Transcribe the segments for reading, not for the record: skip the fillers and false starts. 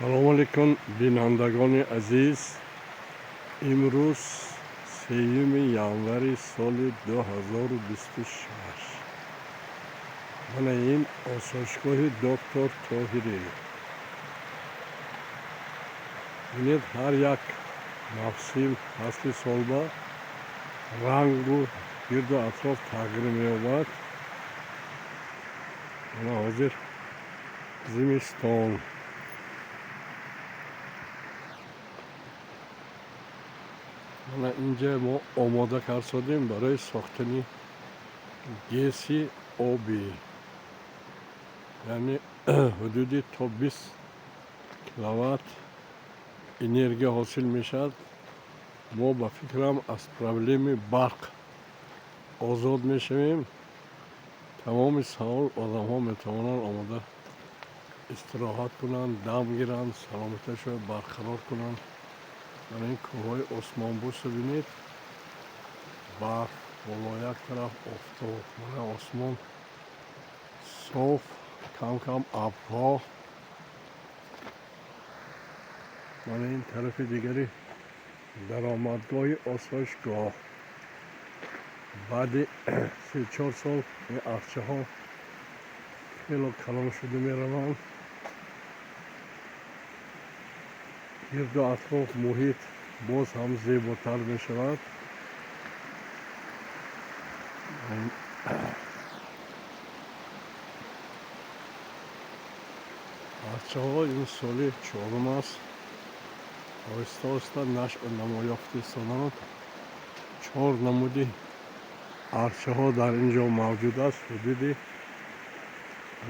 سلام علیکم بینندگان عزیز. امروز 3 январи سال 2026 من این آسایشگاه دکتر طاهری. ببینید هر یک موسم فصل سال رنگ رو گرد و اطراف تغییر می‌یابد. من حاضر زمستان من اینجا ما آماده کردیم برای ساختن گیسی آبی، یعنی حدودی تا 20 کیلووات انرژی حاصل میشد. ما با فکرم از پرابلم برق آزاد میشویم. تمام سال آدم ها میتوانند آماده استراحت کنند، دم گیرند، سلامتیشون برقرار کنند. من این کوههای عثمان بوس ببینید، برف بالا یک طرف آفتاب، من آسمان صاف، کم کم ابرها. من این طرف دیگری درآمدگاه آسایشگاه. بعد 3-4 سال این ارچه ها خیلی کلان شده می روند. گرد و اطراف محیط باز هم زیباتر می شود. ارچه ها این سال 4 است. آهسته آهسته نشأ و نما یافته ایستادند. 4 نمودی ارچه ها در اینجا موجود است. حدودی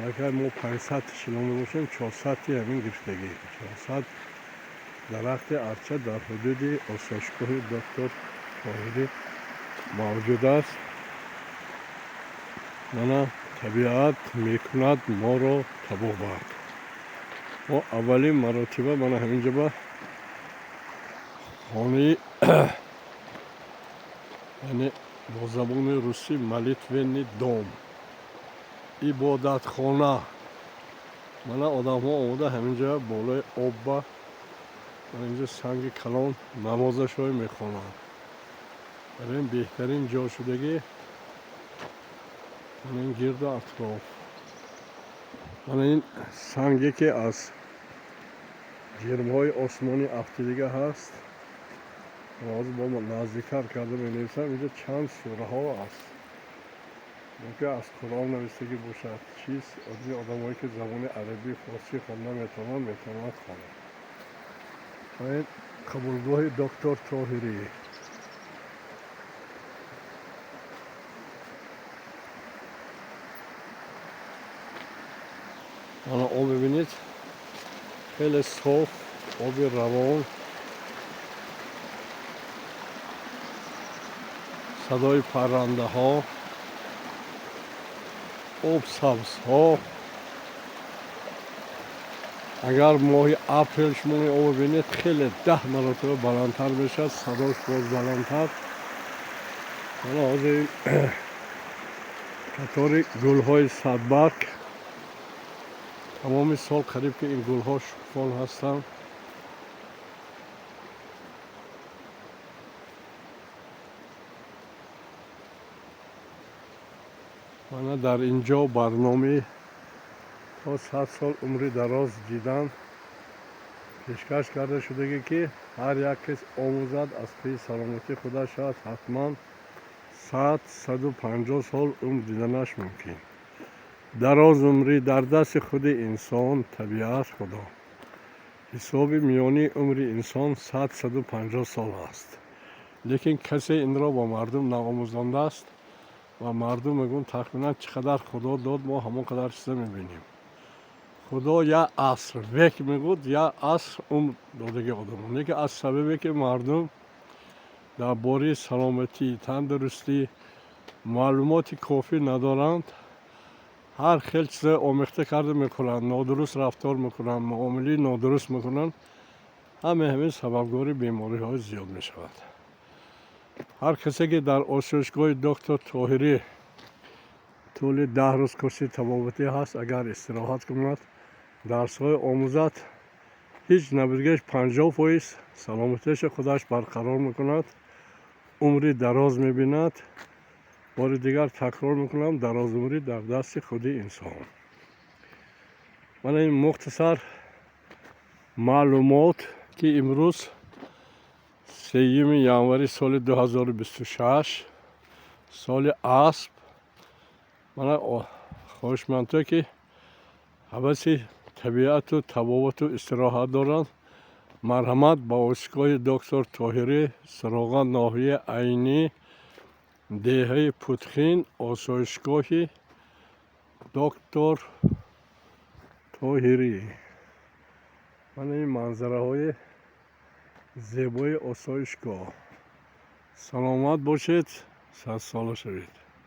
اگر ما 500 کیلومتر باشیم 400 همین گرفتگی 400 درخت ارچه در حدود آسایشگاه دکتر طاهری موجود است. من طبیعت میکند ما را تبابت. ما اولین مراتبه من همینجا با خانه یعنی با زبان روسی ملیتوینی دوم عبادت خانه. من آدم ها آمده همینجا بالای آب با اینجا سنگ کلان نمازش های میخوانند. برای این بهترین جا شدگی من این گرد و اطراف. من این سنگی که از جرمهای آسمانی افتیدگی هست، باز با نزدیکتر کرده می نویسم. اینجا چند سوره ها است. ممکن از قرآن نوشتگی باشد. چیز از آدم هایی که زبان عربی فارسی خوانده میتوانند خوانند. این قبولگاه دکتر طاهری. من آب ببینید خیلی صاف، آب روان، صدای پرنده ها، آب سبز ها. اگر ماه اپریل شما این آب ببینید خیلی 10 مرتبه بلندتر میشد، صداش باز بلندتر. من از این قطار گل های صدبرگ تمام سال قریب که این گل ها شکفان هستند. من در اینجا برنامه تا 100 سال عمری دراز دیدن پیشکش کرده شده که هر یک کس آموزد از پی سلامتی خودش شاید حتما 100-150 سال عمر دیدنش ممکن. دراز عمری در دست خود انسان، طبیعت، خدا. حساب میانی عمر انسان 100-150 سال است. لیکن کسی این را با مردم نآموزانده است و مردم میگن تقریبا چقدر خدا داد ما همون قدر چیزا میبینیم. خدا یا عصر وک میگود یا عصر عمر دادگی آدم. لیکن از سببی که مردم در باره سلامتی، تندرستی معلومات کافی ندارند، هر خیلی چیز آمیخته کرده میکنند، نادرست رفتار میکنند، معامله نادرست میکنند. همین سببگار بیماری های زیاد میشود. هر کسی که در آسایشگاه دکتر طاهری طول 10 روز کورس طبابتی هست، اگر استراحت کند، درس های آموزد، هیچ نبودگش 50% سلامتیش خودش برقرار میکند، عمری دراز میبیند. بار دیگر تکرار میکنم، دراز عمری در دست خود انسان. من این مختصر معلومات که امروز 3 ینوری سال 2026 سال اسب، من خواهشمندم که حوث طبیعت و طبابت و استراحت دارند. مرحمت با اسکای دکتر طاهری، سراغان ناحیه عینی، دهه پتخین، آسایشگاه دکتر طاهری. من این منظره های زیبای آسایشگاه. سلامت باشید، 100 ساله شوید.